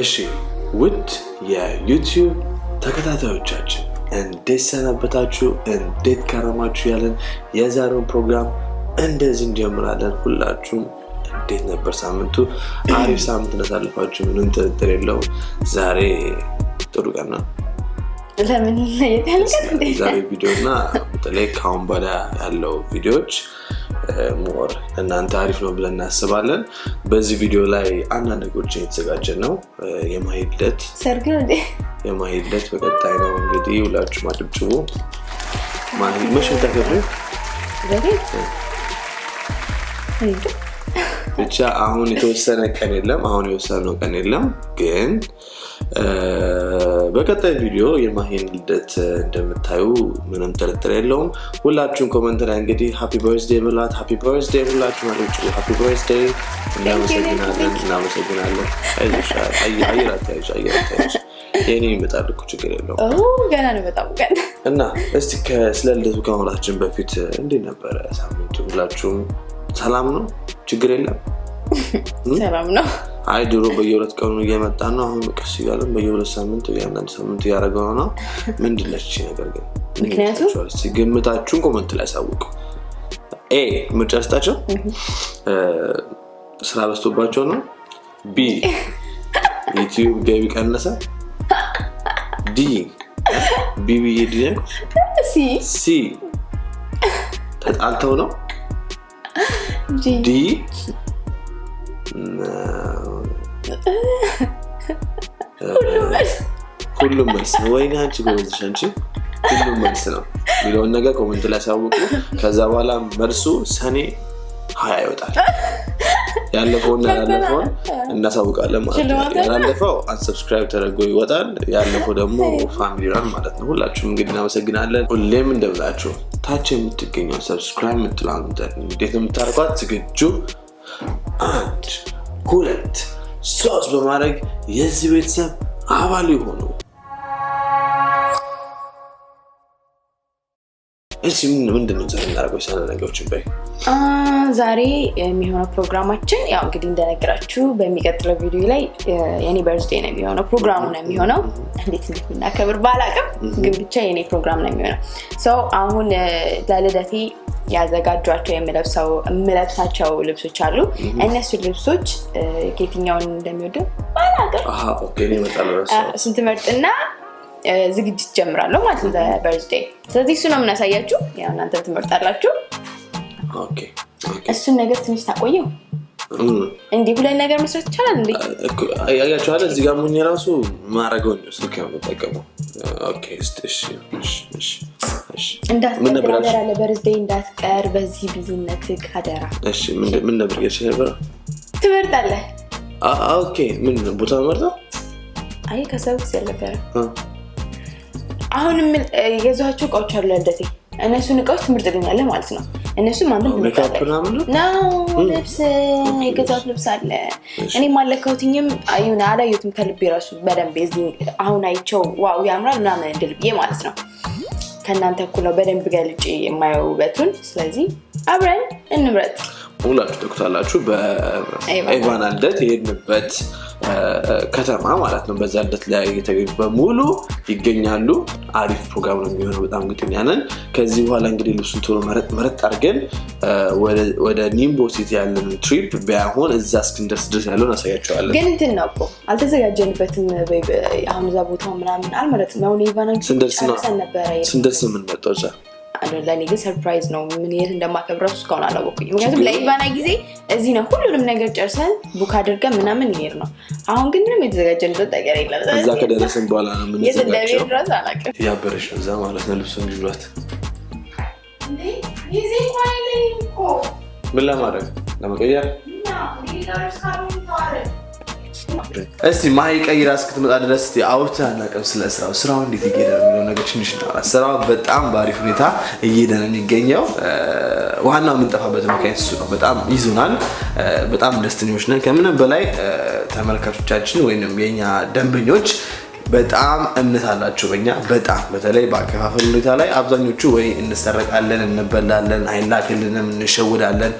እሺ ውድ የዩቲዩብ ተከታታዮቻችን እንዴት ሰነበታችሁ እንዴት ከረማችሁ ያለን የዛሬውን ፕሮግራም እንደዚህ እንጀምራለን ሁላችሁም እንዴት ነበር ሳምንቱ አሪፍ ሳምንት እንዳሳለፋችሁ ምንም ጥርጥር የለው ዛሬ ጥሩ ቀን ነው ለምን ለየተልከት ዛሬ ቪዲዮና በተለይ ካሁን በኋላ ያለው ቪዲዮዎች ሞር እናንተ አሪፍ ነው ብለን እናስባለን በዚህ ቪዲዮ ላይ አንዳንድ ነገሮችን የተዘጋጀ ነው የማይልደት ሰርግ ነው እንዴ የማይልደት በቀጣይ ነው እንግዲህ ሁላችሁም አድብጩ ማይ መሽን ተከብረ ብቻ አሁን የተወሰነ ቀን የለም አሁን የወሰነው ቀን የለም ግን በቀጣይ ቪዲዮ የማሂን ልደት እንደምታዩ ምንም ጥርጥር የለውም ሁላችሁም ኮሜንት ላይ እንግዲህ ሃፒ በርዝዴይ ብላት ሃፒ በርዝዴይ ሁላችሁም አለች ሃፒ በርዝዴይ እናመሰግናለን አይራታይሽ የኔ ይመጣል እኮ ችግር የለውም ገና ነው በጣም ቀን እና እስቲ ስለ ልደቱ ከማውራታችን በፊት እንዴት ነበረ ሳምንቱ ሁላችሁም ሰላም ነው ችግር የለም ሰላም ነው አይ ድሮ በየሁለት ቀኑ እየመጣ ነው አሁን ቀስ ይላል በየሁለት ሳምንት ያንዳንድ ሳምንት ያረጋው ነው ምንድነው እቺ ነገር ግን ምክንያቱም ሲገምታችሁን ኮሜንት ላይ አሳውቁ ምርጫስታቸው ስራ በዝቶባቸው ነው ቢ ዩቲዩብ ገቢ ቀነሰ ዲ ቢቢ ዲን ሲ ተጣልተው ነው ዲ ሁሉም መልስ ነው ወይኔ አንቺ ጎበዝሽ አንቺ ሁሉም መልስ ነው ሚሊዮን ነገር ኮሜንት ላይ አሳውቁ ከዛ በኋላ መልሱ ሰኔ 20 ይወጣል ያለፈውና ያለፈውን እናሳውቃለን ማለት ነው ያለፈው አንሰብስክራይብ ተደርጎ ይወጣል ያለፈው ደግሞ ፋሚሊ ራን ማለት ነው ሁላችሁም እንግዲህ እናመሰግናለን ሁሌም እንደብላችሁ ታች የምትገኘው ሰብስክራይብ የምትላሉ እንዴት ነው የምታደርጓት ዝግጁ 1 2 3 በማድረግ የዚህ ቤተሰብ አባል ይሆኑ እሺ ምንድነው ዛሬ እናደርገው ሳለ ነገሮችን በይ ዛሬ የሚሆነው ፕሮግራማችን ያው እንግዲህ እንደነገራችሁ በሚቀጥለው ቪዲዮ ላይ የኔ በርዝዴይ ነው የሚሆነው ፕሮግራሙ ነው የሚሆነው እንዴት እንደምናከብር ባላቀም ግን ብቻ የኔ ፕሮግራም ነው የሚሆነው ሶ አሁን ለልደቴ ያዘጋጇቸው የምለብሳቸው ልብሶች አሉ እነሱ ልብሶች የትኛውን እንደሚወደው ባላቀም ኦኬ እኔ መጣለው ስንት መርጥና ዝግጅት ጀምራለሁ ማለት ነው በርዝዴይ ስለዚህ እሱ ነው የምናሳያችሁ ያው እናንተ ትመርጣላችሁ ኦኬ እሱን ነገር ትንሽ ታቆየው እንዴ ሁለት ነገር መስራት ይችላል እንዴ አያያችሁ አለ እዚህ ጋር ሙኝ ራሱ ማረጋው ነው ስልክ ነው ተጠቀመው ኦኬ እሺ እንዳትቀር አለ በርዝዴይ እንዳትቀር በዚህ ቢዝነትክ አደራ እሺ ምን ነበር ነበር ትመርጣለህ ኦኬ ምን ቦታ መርጠው አይ ከሰውስ ያለበረ አሁንም የዛቸው እቃዎች አሉ ለልደቴ እነሱን እቃዎች ትምርጥልኛለህ ማለት ነው እነሱም አንተም ትምርጣለህ ነው ልብስ የገዛሁት ልብስ አለ እኔ ማለካውትኝም አይዩና አላየሁትም ከልቤ ራሱ በደንብ እዚህ አሁን አይቸው ዋው ያምራል ምናምን እንድልብዬ ማለት ነው ከናንተ እኩል ነው በደንብ ገልጬ የማየው ውበቱን ስለዚህ አብረን እንምረጥ ሁላችሁ ተከታታላችሁ በኤቫን ልደት የሄድንበት ከተማ ማለት ነው በዛ ልደት ላይ የተገኙ በሙሉ ይገኛሉ አሪፍ ፕሮግራም ነው የሚሆነው በጣም ግጥኛ ነን ከዚህ በኋላ እንግዲህ ልብሱን ቶሎ መረጥ አድርገን ወደ ኒምቦ ሲቲ ያለን ትሪፕ ቢያሆን እዛ እስክንደርስ ድረስ ያለውን አሳያቸዋለን ግን እንትን ነው እኮ አልተዘጋጀንበትም አሁን እዛ ቦታው ምናምን አልመረጥም ነው ኢቫን ስንደርስ ምን መጣው እዛ ለኔ ግን ሰርፕራይዝ ነው ምን የት እንደማከብረው እስካሁን አላወኩኝ ምክንያቱም ለኢቫና ጊዜ እዚህ ነው ሁሉንም ነገር ጨርሰን ቡክ አድርገን ምናምን ይሄር ነው አሁን ግን ምንም የተዘጋጀንበት ነገር የለም እዛ ከደረስን በኋላ ነው ምን የተደረገ ድረስ አላውቅም ያበረሽ እዛ ማለት ነው ልብሱን ይሏት እንዴ ጊዜ ፋይለኝ እኮ ምን ለማድረግ ለመቀየር እስቲ ማይ ቀይራ እስክትመጣ ድረስ አውርተን እናቀም ስለ ስራው እንዴት ይገኛል ነው ነገር ትንሽ ነው ስራው በጣም ባሪፍ ሁኔታ እየሄደ ነው የሚገኘው ዋናው ምንጠፋበት ምክንያት እሱ ነው በጣም ይዞናል በጣም ደስተኞች ነን ከምንም በላይ ተመልካቾቻችን ወይንም የኛ ደንበኞች በጣም እምነት አላችሁ በእኛ በጣም በተለይ በአከፋፈል ሁኔታ ላይ አብዛኞቹ ወይ እንሰረቃለን እንበላለን አይላክልንም እንሸውዳለን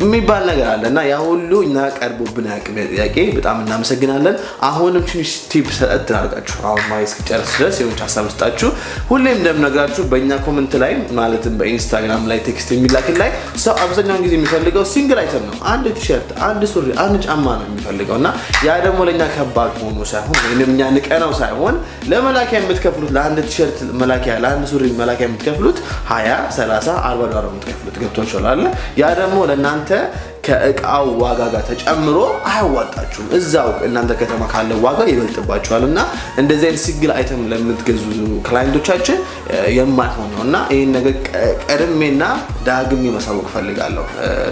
የሚባል ነገር አለና ያ ሁሉ እኛ ቀርቦብን ያቅም ጥያቄ በጣም እናመሰግናለን አሁንም ትንሽ ቲፕ ሰጠት አድርጋችሁ አሁን ማይስ ከጨረስ ድረስ የሆነ ሀሳብ ስጣችሁ ሁሌም እንደምነግራችሁ በእኛ ኮሜንት ላይ ማለትም በኢንስታግራም ላይ ቴክስት የሚላክል ላይ ሰው አብዛኛውን ጊዜ የሚፈልገው ሲንግል አይተም ነው አንድ ቲሸርት አንድ ሱሪ አንድ ጫማ ነው የሚፈልገው እና ያ ደግሞ ለኛ ከባድ ሆኖ ሳይሆን ወይንም እኛ ንቀነው ሳይሆን ለመላኪያ የምትከፍሉት ለአንድ ቲሸርት መላኪያ ለአንድ ሱሪ መላኪያ የምትከፍሉት 20 30 40 ዶላር የምትከፍሉት ገብቷችኋል አይደል ያ ደግሞ ለእናንተ ከእቃው ዋጋ ጋር ተጨምሮ አያዋጣችሁም እዛው እናንተ ከተማ ካለው ዋጋ ይበልጥባችኋልና እንደዚህ አይነት ሲንግል አይተም ለምትገዙ ክላይንቶቻችን የማይሆን ነውና ይሄን ነገር ቀድሜና ዳግሜ ማሳወቅ ፈልጋለሁ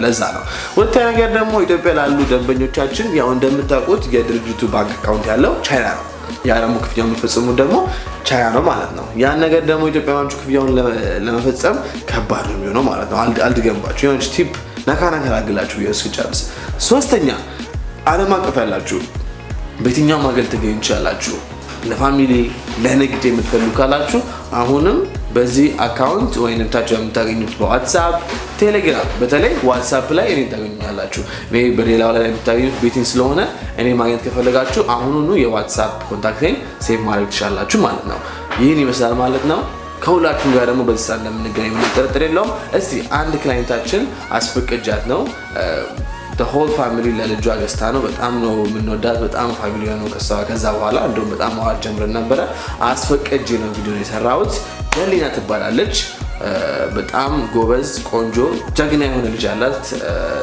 ለዛ ነው ሁለተኛ ነገር ደግሞ ኢትዮጵያ ላሉ ደንበኞቻችን ያው እንደምታውቁት የድርጅቱ ባንክ አካውንት ያለው ቻይና ነው ያ ደግሞ ክፍያውን የሚፈጽሙ ደግሞ ቻይና ነው ማለት ነው ያን ነገር ደግሞ ኢትዮጵያውያኖቹ ክፍያውን ለመፈጸም ከባድ ነው የሚሆነው ማለት ነው አልድገምባችሁ የሆነች ቲፕ ናካና ከላግላችሁ እስኪጨርስ ሶስተኛ ዓለም አቀፍ ያላችሁ በየትኛውም ሀገር ትገኙ ይችላላችሁ ለፋሚሊ ለንግድ የምትፈልጉ ካላችሁ አሁንም በዚህ አካውንት ወይንም ታች የምታገኙት በዋትስአፕ ቴሌግራም በተለይ ዋትስአፕ ላይ እኔ ታገኙኛላችሁ እኔ በሌላው ላይ የምታገኙት ቤቲንግ ስለሆነ እኔ ማግኘት ከፈለጋችሁ አሁኑኑ የዋትስአፕ ኮንታክቴን ሴቭ ማድረግ ትችላላችሁ ማለት ነው ይህን ይመስላል ማለት ነው ከሁላችሁም ጋር ደግሞ በዚህ ሰዓት እንደምንገናኝ ምንም ጥርጥር የለውም እስቲ አንድ ክላይንታችን አስፈቅጃት ነው the whole family ለልጇ ገዝታ ነው በጣም ነው የምንወዳት በጣም ፋሚሊ ነው ከዛ በኋላ እንደውም በጣም ማዋል ጀምረን ነበረ አስፈቅጄ ነው ቪዲዮ የሰራሁት ገሊና ትባላለች በጣም ጎበዝ ቆንጆ ጀግና የሆነ ልጅ አላት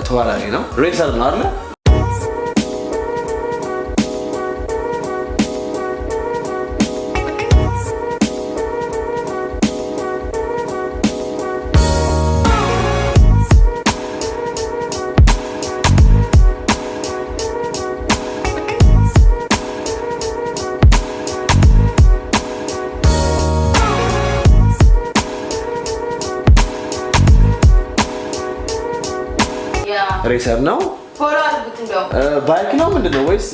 ተዋራሪ ነው ሬሰር ነው አይደል ሬሰር ነው ፎሎ አድርጉት እንደው ባይክ ነው ምንድነው ወይስ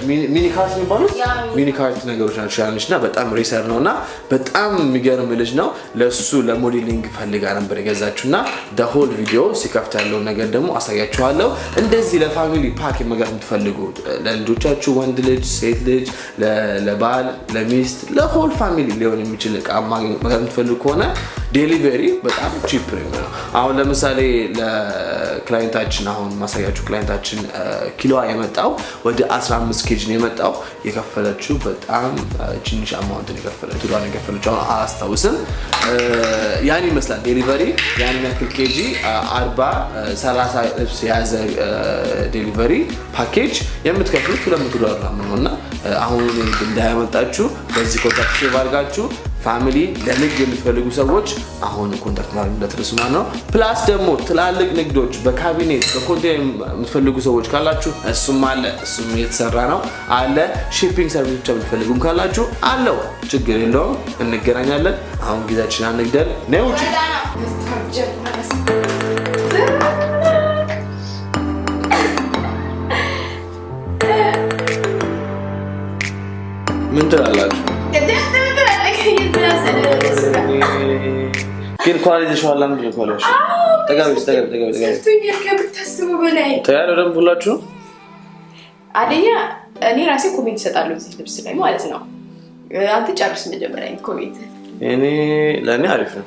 ሚኒ ካርት የሚባሉት ሚኒ ካርት ነገሮች ናቸው ያለችና በጣም ሬሰር ነውና በጣም የሚገርም ልጅ ነው ለሱ ለሞዴሊንግ ፈልጋ ነበር የገዛችውና the whole video ሲከፍት ያለው ነገር ደግሞ አሳያችኋለሁ እንደዚህ ለፋሚሊ ፓክ መግዛት የምትፈልጉ ለልጆቻችሁ ወንድ ልጅ ሴት ልጅ ለባል ለሚስት ለሆል ፋሚሊ ሊሆን የሚችል እቃ መግዛት የምትፈልጉ ከሆነ ዴሊቨሪ በጣም ቺፕ ነው አሁን ለምሳሌ ለክላይንታችን አሁን ማሳያችሁ ክላይንታችን ኪሎዋ የመጣው ወደ 15 ኬጂ ነው የመጣው የከፈለችው በጣም ትንሽ አማውንት ነው የከፈለችው ዶላር የከፈለችው አላስታውስም ያን ይመስላል ዴሊቨሪ ያን ያክል ኬጂ 40 30 ልብስ የያዘ ዴሊቨሪ ፓኬጅ የምትከፍሉት $200 ነውና አሁን እንዳያመጣችሁ በዚህ ኮንታክት ሴቭ አድርጋችሁ ፋሚሊ ለንግድ የምትፈልጉ ሰዎች አሁን ኮንታክት ማድረግ እንዳትረሱ ማለት ነው ፕላስ ደግሞ ትላልቅ ንግዶች በካቢኔት በኮንቴነር የምትፈልጉ ሰዎች ካላችሁ እሱም አለ እሱም እየተሰራ ነው አለ ሺፒንግ ሰርቪስ ብቻ የምትፈልጉም ካላችሁ አለው ችግር የለውም እንገናኛለን አሁን ጊዜያችን አንግደል ነው እንጂ ምን ትላላችሁ ግን ኳሊቲ ሸዋላ ምንድነው ኳሊቲ ተጋብስ ከብታስቡ በላይ ታያለው ደም ሁላችሁ አደኛ እኔ ራሴ ኮሜንት እሰጣለሁ እዚህ ልብስ ላይ ማለት ነው አንተ ጨርስ መጀመሪያ ኮሜንት እኔ ለኔ አሪፍ ነው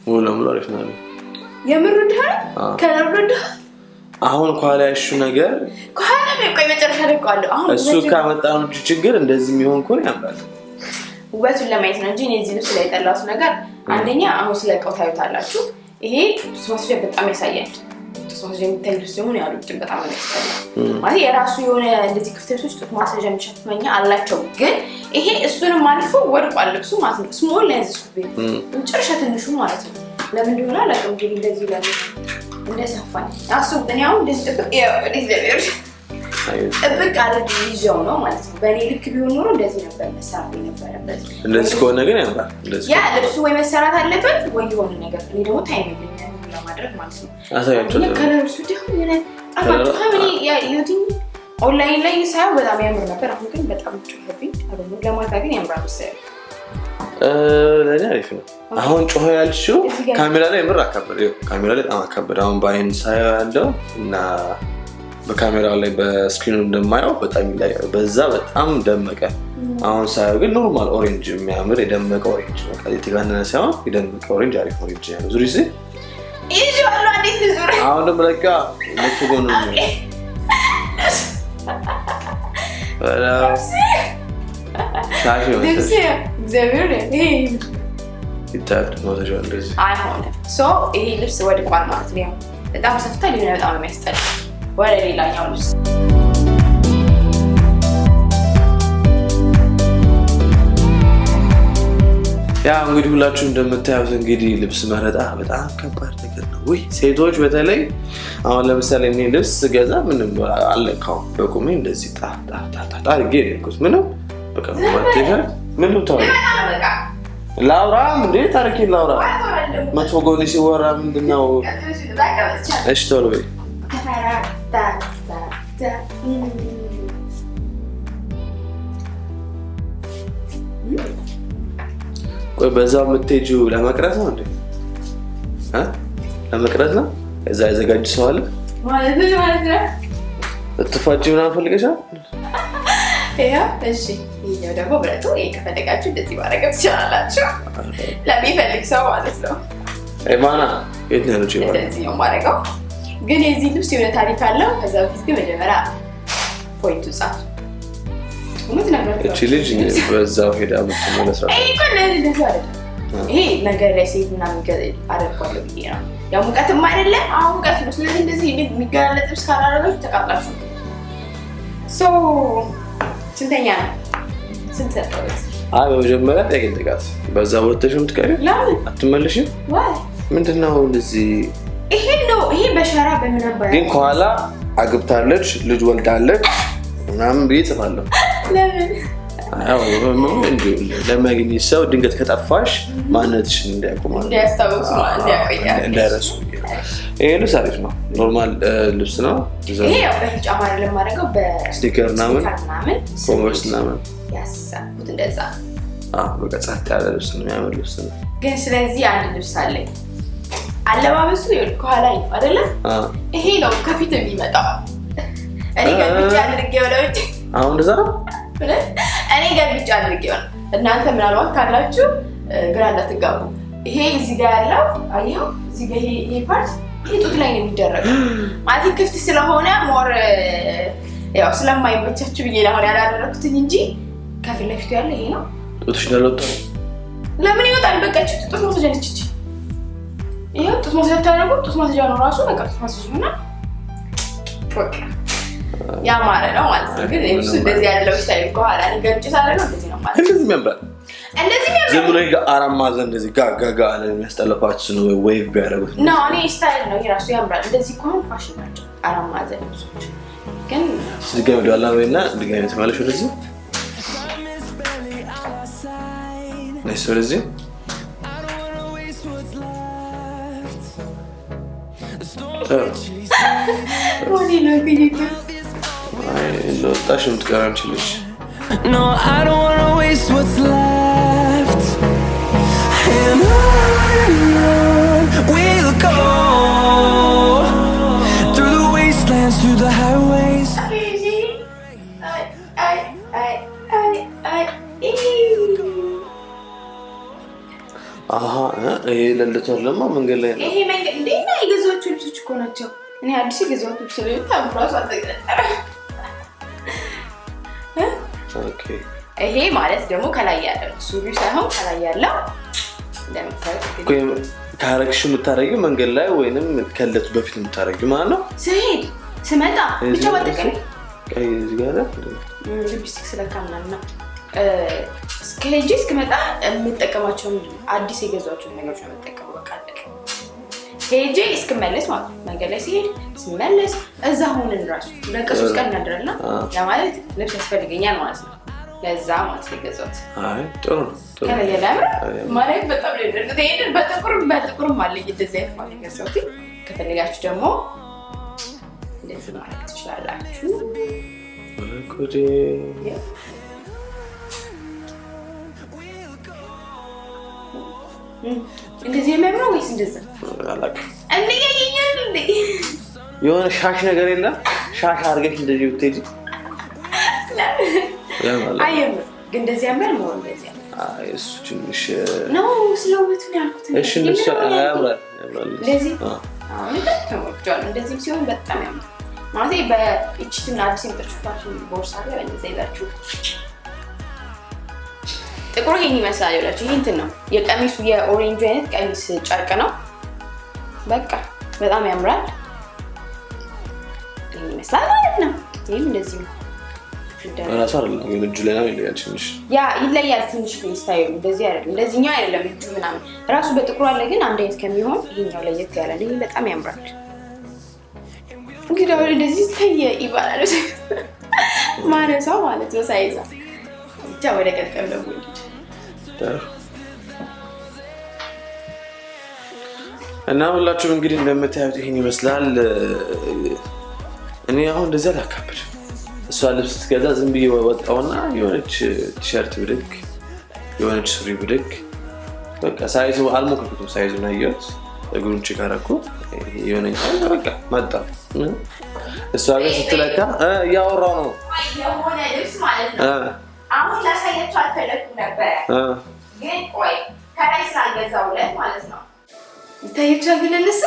ሙሉ ለሙሉ አሪፍ ነው የምሩድህ ከለሩድህ አሁን ኳሊቲሽ ነገር ኳሊቲ ቆይ መጨረሻ ደቀዋለሁ አሁን እሱ ካመጣው ችግር እንደዚህ የሚሆን ኮን ያምራል ውበቱን ለማየት ነው እንጂ እኔ እዚህ ልብስ ላይ የጠላሁት ነገር አንደኛ አሁን ስለቀው ታዩታላችሁ ይሄ ቱስማስጀ በጣም ያሳያል ቱስማስጀ የሚታዩ ሲሆን ያሉትን በጣም ያስጠላል ማለት የራሱ የሆነ እንደዚህ ክፍተቶች ቱስማስጀ የሚሸፍነኛ አላቸው ግን ይሄ እሱንም አልፎ ወድቋል ልብሱ ማለት ነው ስሞል ላይ ያዝኩት እንጨርሻ ትንሹ ማለት ነው ለምን እንደሆነ አላውቅም ግን እንደዚህ ላይ እንደሰፋኝ አስቡት እኔ አሁን እንደዚህ እንደዚህ እብቅ አድርግ ይዘው ነው ማለት ነው በእኔ ልክ ቢሆን ኖሮ እንደዚህ ነበር መሰራት የነበረበት እንደዚህ ከሆነ ግን ያምራል እንደዚህ ያ ልብሱ ወይ መሰራት አለበት ወይ የሆነ ነገር እኔ ደግሞ ታይም የለኝም ለማድረግ ማለት ነው አሳያችሁ ከለርሱ ደግሞ የሆነ ጣፋጭ ሀምኒ ያ ዩቲን ኦንላይን ላይ ሳይሆን በጣም ያምር ነበር። አሁን ግን በጣም ጮኸብኝ። ለማታ ግን ያምራል መሰለኝ። ለእኔ አሪፍ ነው። አሁን ጮኸ ያልሽው ካሜራ ላይ ምር አካበደ። ካሜራ ላይ በጣም አካበደ። አሁን በአይን ሳየው ያለው እና በካሜራ ላይ በስክሪኑ እንደማየው በጣም ይለያል። በዛ በጣም ደመቀ። አሁን ሳየው ግን ኖርማል ኦሬንጅ የሚያምር የደመቀ ኦሬንጅ ነው። የተጋነነ ሳይሆን የደመቀ ኦሬንጅ አሪፍ ኦሬንጅ ነው። ዙሪ ሲ አሁን ደግሞ ለካ ለተጎኑ ነው ሻሽ ነው እግዚአብሔር ይታል ሞተጆ እንደዚህ አይሆንም። ሶ ይሄ ልብስ ወድቋል ማለት ነው። በጣም ሰፍታ ሊሆን በጣም ነው የሚያስጠላው። ወደ ሌላኛው ልብስ ያ እንግዲህ ሁላችሁ እንደምታዩት እንግዲህ ልብስ መረጣ በጣም ከባድ ነገር ነው። ወይ ሴቶች በተለይ አሁን ለምሳሌ እኔ ልብስ ገዛ ምንም አለካው በቁሜ እንደዚህ ጣ አድርጌ ነው ምንም በቃ ማቴሪያል ምንም ታው ላውራ እንዴ ታሪክ ላውራ መጥፎ ጎኒ ሲወራ ምንድነው? እሺ ቶሎ በይ ቆይ በዛው የምትሄጂው ለመቅረት ነው እንዴ? ለመቅረት ነው? እዛ ያዘጋጅ ሰው አለ ማለት ነው። እትፋጂ ምናምን ፈልገሻል? እሺ ይሄው ደግሞ ብለቱ ከፈለጋችሁ እንደዚህ ማድረግ ትችላላችሁ። ለሚፈልግ ሰው ማለት ነው። ማና የት ነው ያለችው? እንደዚህ ነው ማድረገው። ግን የዚህ ልብስ የሆነ ታሪክ አለው። ከዛ በፊት ግን መጀመሪያ ፖይንቱ ጻፍ። እቺ ልጅ በዛው ሄዳ ምትመለስ ነው። ይሄ ነገር ላይ ሴት ምናምን አደርጓለሁ ብዬ ነው። ያው ሙቀትም አይደለም አሁን ሙቀት ነው። ስለዚህ እንደዚህ የሚገላለጥ ልብስ ካላደረጋችሁ ተቃጥላችሁ። ስንተኛ ነው? ስንት ሰጠሁት? በመጀመሪያ ጠይቅልቃት በዛ ወጥተሽ የምትቀሪው አትመለሽም? ምንድነው እንደዚህ? ይሄ በሸራ በምናባያ ግን ከኋላ አግብታለች ልጅ ወልዳለች ምናምን ብዬ ጽፋለሁ። ለምን? ለማግኘት ሰው ድንገት ከጠፋሽ ማንነትሽን እንዲያውቁ ማለት ነው፣ እንዲያስታውሱ እንዳይረሱ። ይሄ ልብስ አሪፍ ነው። ኖርማል ልብስ ነው። ይሄ ያው በጫማ አይደለም ማድረገው በስቲከር ምናምን ኮንቨርስ ምናምን ያሳኩት እንደዛ። በቃ ጸጥ ያለ ልብስ ነው፣ የሚያምር ልብስ ነው። ግን ስለዚህ አንድ ልብስ አለኝ። አለባበሱ ከኋላ ነው አይደለ? ይሄ ነው ከፊት የሚመጣው። እኔ ገልብጫ አድርጌው ነው እንጂ አሁን እንደዛ ነው። እኔ ገልብጫ አድርጌው ነው። እናንተ ምናልባት ካላችሁ ግራ እንዳትጋቡ። ይሄ እዚህ ጋር ያለው አየው፣ እዚህ ጋር ይሄ ፓርት ይሄ ጡት ላይ ነው የሚደረገው። ማለት ክፍት ስለሆነ ሞር ያው ስለማይመቻችሁ ብዬ ነው ያላደረኩትኝ እንጂ ከፊት ለፊቱ ያለው ይሄ ነው። ጡትሽ እንዳልወጣ ለምን ይወጣል? በቃ ጡት ማስያዣ ነች እቺ። ይሄ ጡት ማስያዣ ታደርጉ። ጡት ማስያዣ ነው ራሱ በቃ ጡት ማስያዣ ነው። በቃ ያማረ ነው ማለት ነው። ግን እሱ እንደዚህ ያለው ስታይል ከኋላ ገልጭ ሳደርገው እንደዚህ ነው ማለት ነው። እንደዚህ የሚያምራል። ዝም ብሎ አራት ማዕዘን እንደዚህ ጋጋ አለ የሚያስጠለፋችሁ ነው። ዌቭ ቢያደርጉት ነው እኔ ስታይል ነው የራሱ ያምራል። እንደዚህ ከሆነ ፋሽን ናቸው አራት ማዕዘን ልብሶች። ግን ድጋሚ ወደ አላማዬና ድጋሚ ተመለሽ ወደዚህ ነይስ ወደዚህ ለወጣሽ የምትቀር አንችልሽ። No, I don't wanna waste what's left. And on we'll go through the wastelands, through the highways. ይሄ ለልቷል ለማ መንገድ ላይ ነው። ይሄ መንገድ እንዴና የገዛዎቹ ልብሶች እኮ ናቸው። እኔ አዲስ የገዛሁት ልብስ ነው። ታምራስ አልተቀጠረ። ኦኬ ይሄ ማለት ደግሞ ከላይ ያለው ሱሪ ሳይሆን ከላይ ያለው እንደምታዩት ታረክሽ የምታረጊው መንገድ ላይ ወይንም ከለቱ በፊት የምታረጊው ማለት ነው። ስሄድ ስመጣ ብቻ በተቀኝ እዚህ ጋር ሊፕስቲክ ስለካምና ነው እስከሄጂ እስከመጣ የምጠቀማቸው አዲስ የገዛቸው ነገሮች ነው የምጠቀመው። በቃ አለቀ። ሄጂ እስከመለስ ማለት መንገድ ላይ ሲሄድ ስመለስ እዛ ሆነን ራሱ ለቀሶስ ቀን እናደርና ያ ማለት ልብስ ያስፈልገኛል ማለት ነው። ለዛ ማለት የገዛሁት አይ ጥሩ ነው። ከላይ ያለው ማለት በጣም ለደረሰ ይሄን በጥቁር ማለት እንደዚህ ማለት የገዛሁት። ከፈለጋችሁ ደግሞ እንደዚህ ማለት ትችላላችሁ። ጉዴ እንደዚህ የሚያምረው ወይስ እንደዛ አላውቅም እንዴ ያየኛል እንዴ የሆነ ሻሽ ነገር የለም ሻሽ አድርገሽ እንደዚህ ብትሄጂ አየም ግን እንደዚህ ያምራል ነው እንደዚህ እሱ ትንሽ ነው ስለውበቱ ያልኩት እሺ እንደሱ ያምራል እንደዚህ አሁን ተሞክቷል እንደዚህ ሲሆን በጣም ያምራል ማለት በእቺትና አዲስ የምትጠርቹታችሁ ቦርሳ ላይ እንደዚህ ይላችሁ ጥቁር ይሄን ይመስላል ይላችሁ ይሄ እንትን ነው የቀሚሱ የኦሬንጅ አይነት ቀሚስ ጨርቅ ነው በቃ በጣም ያምራል ይሄን ይመስላል ማለት ነው ይሄም እንደዚህ ነው ራሱ አይደለም የእጁ ላይ ነው ይለያል ትንሽ ያ ይለያል ትንሽ ስታይሉ እንደዚህ አይደለም እንደዚህኛው አይደለም እጁ ምናምን ራሱ በጥቁር አለ ግን አንድ አይነት ከሚሆን ይሄኛው ለየት ያለ ነው ይሄ በጣም ያምራል እንግዲህ አሁን እንደዚህ ታየ ይባላል ማረሳው ማለት ነው ሳይዛ ብቻ ወደ ቀጥቀም ነው እና ሁላችሁም እንግዲህ እንደምታዩት ይሄን ይመስላል እኔ አሁን እንደዚህ አላካብድ እሷ ልብስ ስትገዛ ዝም ብዬ ወጣውና የሆነች ቲሸርት ብድግ የሆነች ሱሪ ብድግ በቃ ሳይዙ አልሞከርኩትም ሳይዙን አየሁት እግሩን ቼክ አደረኩ የሆነኝ በቃ መጣ እሷ ጋር ስትለካ እያወራሁ ነው የሆነ ልብስ ማለት ነው አሁን ላሳያችሁ አልፈለኩም ነበር ግን ቆይ ከላይ ስላልገዛሁለት ማለት ነው ይታያችኋል ግን ለነሱ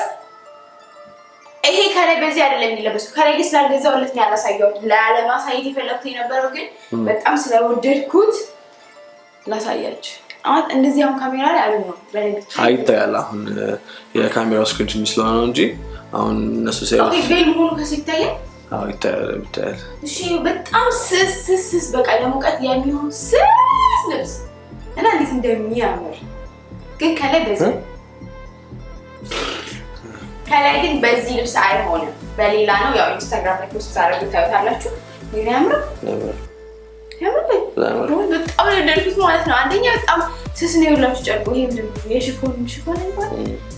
ይሄ ከላይ በዚህ አይደለም የሚለበሰው ከላይ ግን ስላልገዛሁለት ነው ያላሳየሁት ለማሳየት የፈለኩት የነበረው ግን በጣም ስለወደድኩት ላሳያችሁ አሁን እንደዚህ አሁን ካሜራ ላይ አይደለም ነው አይታያል አሁን የካሜራው ስክሪን ስለሆነ ነው እንጂ አሁን እነሱ ሳይሆን ኦኬ ቤል ሆኖ ከሲታየ ይታያል እሺ በጣም ስስ በቃ ለሙቀት የሚሆን ስስ ልብስ እና እንዴት እንደሚያምር ግን ከላይ በዚህ ከላይ ግን በዚህ ልብስ አይሆንም በሌላ ነው ያው ኢንስታግራም ላይ ፖስት አድርጉ ታዩታላችሁ ምን ያምራል በጣም እንደልኩት ማለት ነው አንደኛ በጣም ስስ ነው ያላችሁ ጨርቁ ይሄ ምንድነው የሽፎን እንኳን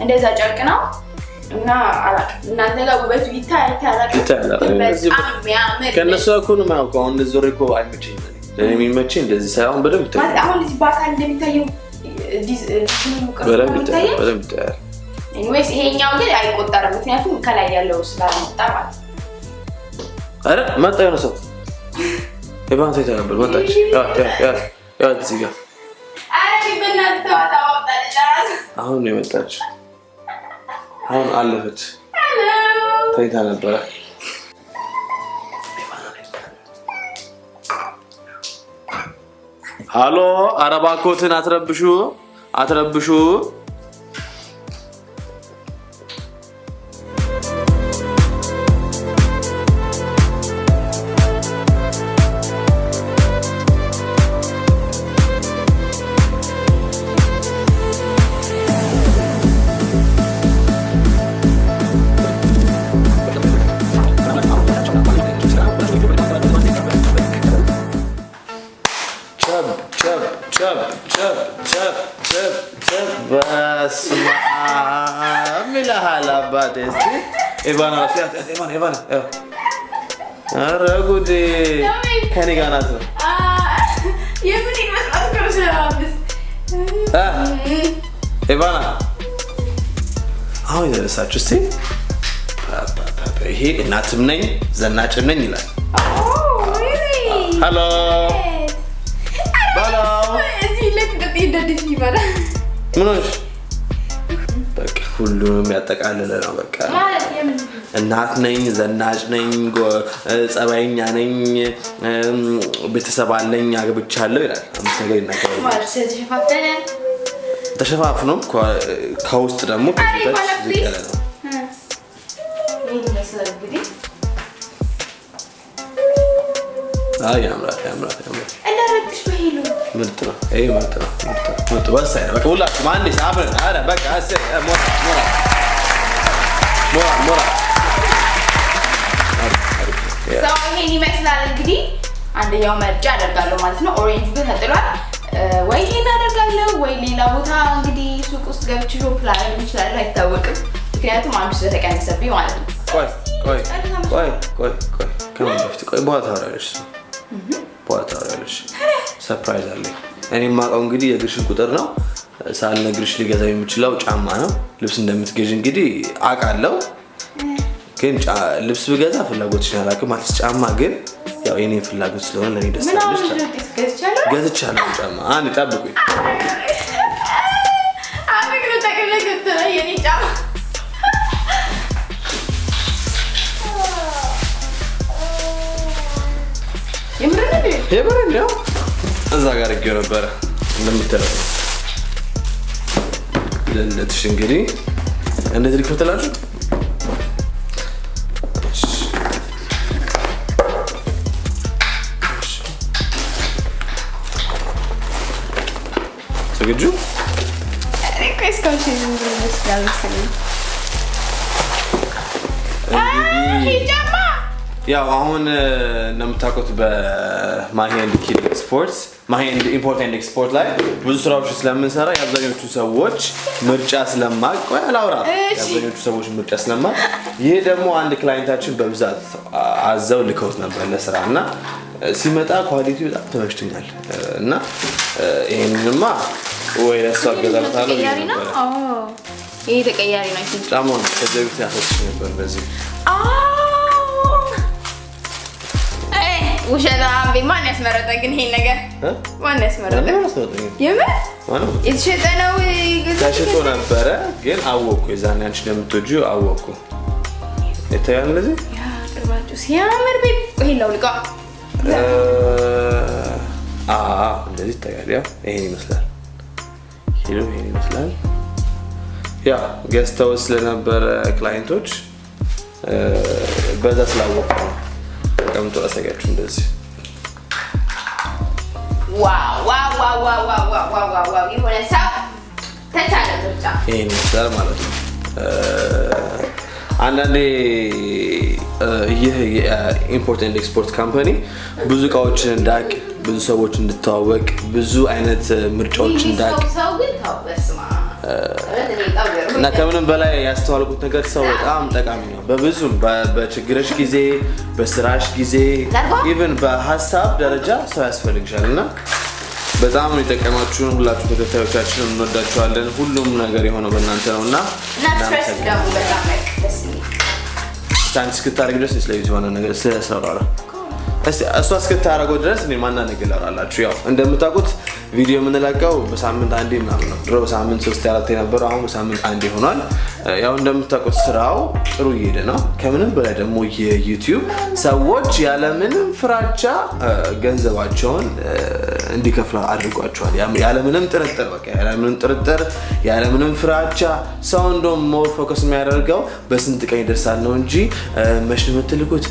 እንደዛ ጨርቅ ነው እና አላውቅም እናንተ ጋር ውበቱ ይታያል ከነሱ እኮ ነው የማውቀው አሁን እንደዚህ ዞሬ እኮ አይመቸኝም እኔ የሚመቸኝ እንደዚህ ሳይሆን በደንብ ይታያል አሁን እዚህ በአካል እንደሚታየው በደንብ ይታያል ኤኒዌይስ ይሄኛው ግን አይቆጠርም ምክንያቱም ከላይ ያለው ስላልመጣ ማለት አረ መጣ የሆነ ሰው ኤቫንስ ይተናበል መጣች ያ እዚህ ጋር አረ በእናትህ ተዋጣጣለች አሁን ነው የመጣችው አሁን አለፈች ታይታ ነበር ሃሎ አረባኮትን አትረብሹ ኤቫና ኧረ ጉዴ ከኔ ጋር ናት ኤቫና አሁን የተነሳችሁ እስኪ ይሄ እናትም ነኝ ዘናጭም ነኝ ይላል ሄሎ ምን ሆነሽ በቃ ሁሉንም ያጠቃልለ ነው በቃ እናት ነኝ ዘናጭ ነኝ ጸባይኛ ነኝ ቤተሰብ አለኝ አግብቻለሁ ይላል አምስት ነገር ይናገራል ማለት ተሸፋፈነ ተሸፋፍኖ ከውስጥ ደግሞ ከዚህ ያለ ነው ይሄ መስለ እንግዲህ ያምራል እንደረክሽ በሄሉ ምርጥ ነው ይሄ ምርጥ ወሳኝ ነው በቃ ሁላችሁም አንዴ አብረን አረ በቃ ሞራ ይሄን ይመስላል እንግዲህ አንደኛው መርጫ አደርጋለሁ ማለት ነው ኦሬንጅ ግን ተጥሏል ወይ ይሄን አደርጋለሁ ወይ ሌላ ቦታ እንግዲህ ሱቅ ውስጥ ገብቼ ሾፕ ላይ ይችላል አይታወቅም ምክንያቱም አንዱ ስለተቀነሰብኝ ማለት ነው ቆይ በኋላ ታወራለሽ በኋላ ታወሪያለሽ። ሰርፕራይዝ አለኝ። እኔ የማውቀው እንግዲህ የእግርሽን ቁጥር ነው። ሳልነግርሽ ሊገዛው የሚችለው ጫማ ነው። ልብስ እንደምትገዢ እንግዲህ አውቃለሁ፣ ግን ልብስ ብገዛ ፍላጎትሽን አላውቅም። ማለት ጫማ ግን ያው የኔ ፍላጎት ስለሆነ ለኔ ደስ ይላል። ገዝቻለሁ ጫማ። አንዴ ጠብቁኝ። አብግሩ ተቀለገተ የኔ ጫማ የምርን ነው እዛ ጋር ይገው ነበር እንደምትለው ለለትሽ እንግዲህ እንደዚህ ልክፈትላችሁ። ዝግጁ? ያው አሁን እንደምታውቁት በማሂ ኤንድ ኪድ ኤክስፖርትስ ማሂ ኤንድ ኢምፖርት ኤንድ ኤክስፖርት ላይ ብዙ ስራዎች ስለምንሰራ የአብዛኞቹ ሰዎች ምርጫ ስለማቅ የአብዛኞቹ ሰዎች ምርጫ ስለማቅ ይሄ ደግሞ አንድ ክላይንታችን በብዛት አዘው ልከውት ነበር ለስራ እና ሲመጣ ኳሊቲ በጣም ተመችቶኛል እና ይሄንንማ ወይ ለእሱ አገዛታለሁ ነበር። ይሄ ተቀያሪ ነው። ጫማውን ከዚህ በፊት ያፈስሽ ነበር እንደዚህ ውሸታም ማን ያስመረጠ ግን ይሄን ነገር ማን ያስመረጠ? የምን የተሸጠ ነው? ተሽጦ ነበረ ግን አወኩ። የዛኔ አንቺ እንደምትወጂው አወኩ። የታያል እንደዚህ ያቅርባችሁ ሲያምር ቤት ይሄን ላውልቃ። እንደዚህ ይታያል። ያው ይሄን ይመስላል። ይሄን ይመስላል። ያ ገዝተው ስለነበረ ክላይንቶች በዛ ስላወቁ ነው ቀምቶ አሳያችሁ እንደዚህ። ዋው የሆነ ሰው ተቻለ ብቻ ይሄን ይመስላል ማለት ነው። አንዳንዴ ይህ የኢምፖርት ኤንድ ኤክስፖርት ካምፓኒ ብዙ እቃዎችን እንዳቅ፣ ብዙ ሰዎች እንድተዋወቅ፣ ብዙ አይነት ምርጫዎች እንዳቅ እና ከምንም በላይ ያስተዋልኩት ነገር ሰው በጣም ጠቃሚ ነው። በብዙም በችግርሽ ጊዜ፣ በስራሽ ጊዜ፣ ኢቭን በሀሳብ ደረጃ ሰው ያስፈልግሻል እና በጣም የጠቀማችሁን ሁላችሁ ተከታዮቻችንን እንወዳችኋለን። ሁሉም ነገር የሆነው በእናንተ ነው እና ቻንስ እስክታደርግ ድረስ ስለዚህ የሆነ ነገር ስለሰራራ እሷ እስክታደርገው ድረስ እኔ ማና ነገር ላወራላችሁ። ያው እንደምታውቁት ቪዲዮ የምንለቀው በሳምንት አንዴ ምናምን ነው። ድሮ በሳምንት 3-4 የነበረው አሁን በሳምንት አንዴ ሆኗል። ያው እንደምታውቁት ስራው ጥሩ እየሄደ ነው። ከምንም በላይ ደግሞ የዩቲዩብ ሰዎች ያለምንም ፍራቻ ገንዘባቸውን እንዲከፍሉ አድርጓቸዋል። ያለምንም ጥርጥር በቃ ያለምንም ጥርጥር ያለምንም ፍራቻ። ሰው እንደውም ሞር ፎከስ የሚያደርገው በስንት ቀን ይደርሳል ነው እንጂ መቼ ነው የምትልኩት፣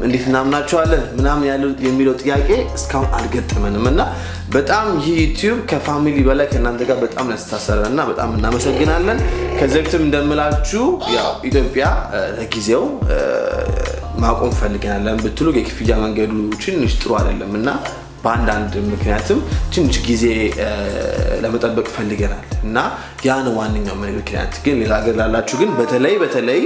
እንዴት እናምናቸዋለን ምናምን ያለው የሚለው ጥያቄ እስካሁን አልገጠመንም እና በጣም ዩቲዩብ ከፋሚሊ በላይ ከእናንተ ጋር በጣም ያስተሳሰረና በጣም እናመሰግናለን። ከዚህ በፊትም እንደምላችሁ ያው ኢትዮጵያ ለጊዜው ማቆም ፈልገናል ብትሉ የክፍያ መንገዱ ትንሽ ጥሩ አይደለም እና በአንዳንድ ምክንያትም ትንሽ ጊዜ ለመጠበቅ ፈልገናል እና ያን ዋነኛው ምክንያት ግን ሌላ ሀገር ላላችሁ ግን በተለይ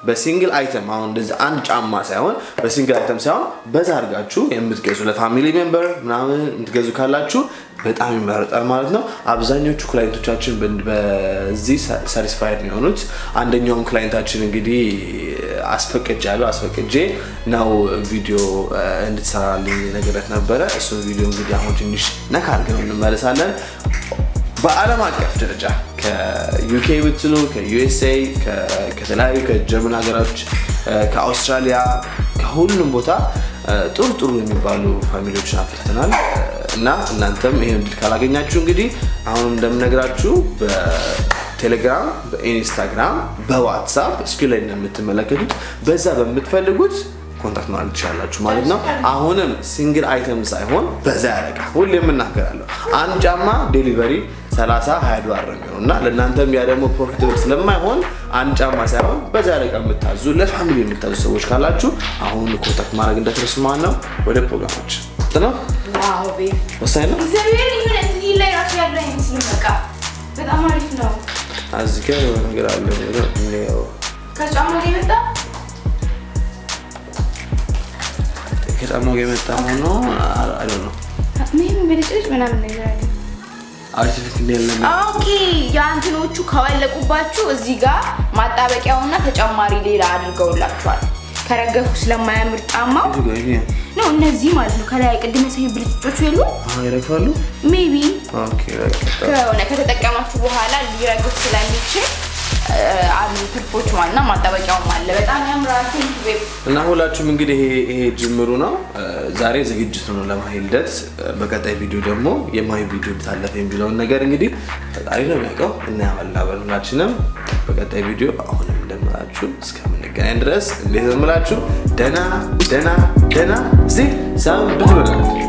በሲንግል አይተም አሁን እንደዚህ አንድ ጫማ ሳይሆን በሲንግል አይተም ሳይሆን በዛ አድርጋችሁ የምትገዙ ለፋሚሊ ሜምበር ምናምን የምትገዙ ካላችሁ በጣም ይመረጣል ማለት ነው። አብዛኞቹ ክላይንቶቻችን በዚህ ሳቲስፋይድ የሆኑት አንደኛውም ክላይንታችን እንግዲህ አስፈቅጄ ነው ቪዲዮ እንድትሰራልኝ ነገረት ነበረ። እሱን ቪዲዮ እንግዲህ አሁን ትንሽ ነካ አድርገን እንመለሳለን። በዓለም አቀፍ ደረጃ ከዩኬ ብትሉ ከዩኤስኤ ከተለያዩ ከጀርመን ሀገሮች ከአውስትራሊያ ከሁሉም ቦታ ጥሩ የሚባሉ ፋሚሊዎችን አፍርተናል እና እናንተም ይሄን እንድል ካላገኛችሁ እንግዲህ አሁንም እንደምነግራችሁ በቴሌግራም፣ በኢንስታግራም፣ በዋትስአፕ ስክሪን ላይ እንደምትመለከቱት በዛ በምትፈልጉት ኮንታክት ማድረግ ትችላላችሁ ማለት ነው። አሁንም ሲንግል አይተም ሳይሆን በዛ ያለቃ ሁሌም እናገራለሁ። አንድ ጫማ ዴሊቨሪ $30-20 ነው የሚሆነው እና ለእናንተም ያ ደግሞ ፕሮፊታብል ስለማይሆን አንድ ጫማ ሳይሆን በዛ ያለቃ የምታዙ ለፋሚሊ የምታዙ ሰዎች ካላችሁ አሁን ኮንታክት ማድረግ እንዳትረሱ ማለት ነው። ወደ ፕሮግራሞች ነው። ዋው ቤት ወሳኝ ነው። እግዚአብሔር ይመስገን ላይ ራሱ ያለ አይመስልም። በቃ በጣም አሪፍ ነው። እዚህ ጋር የሆነ ነገር አለ ነው ከጫማ ላይ መጣ ከጫማው ጋር የመጣ ሆኖ አይ ዶንት ኖ ምን ብልጭልጭ ምናምን ነገር አለ አርቲፊሻል ያለና ኦኬ ያንተኖቹ ከወለቁባችሁ እዚህ ጋር ማጣበቂያውና ተጨማሪ ሌላ አድርገውላችኋል ከረገፉ ስለማያምር ጫማው ነው እነዚህ ማለት ነው ከላይ ቅድም ሰይ ብልጭጮቹ የሉ ይረግፋሉ ሜቢ ኦኬ ከሆነ ከተጠቀማችሁ በኋላ ሊረግፍ ስለሚችል አሉ ትርፎች ማለት ነው ማጣበቂያው ማለት በጣም ያምራል እና ሁላችሁም እንግዲህ ይሄ ጅምሩ ነው ዛሬ ዝግጅቱ ነው ለማሂ ልደት በቀጣይ ቪዲዮ ደግሞ የማሂ ቪዲዮ ታለፈ የሚለውን ነገር እንግዲህ ፈጣሪ ነው የሚያውቀው እና ያላበሉናችንም በቀጣይ ቪዲዮ አሁንም እንደምላችሁ እስከምንገናኝ ድረስ እንዴት ነው የምላችሁ ደና ዚ ሳም ብትበሉ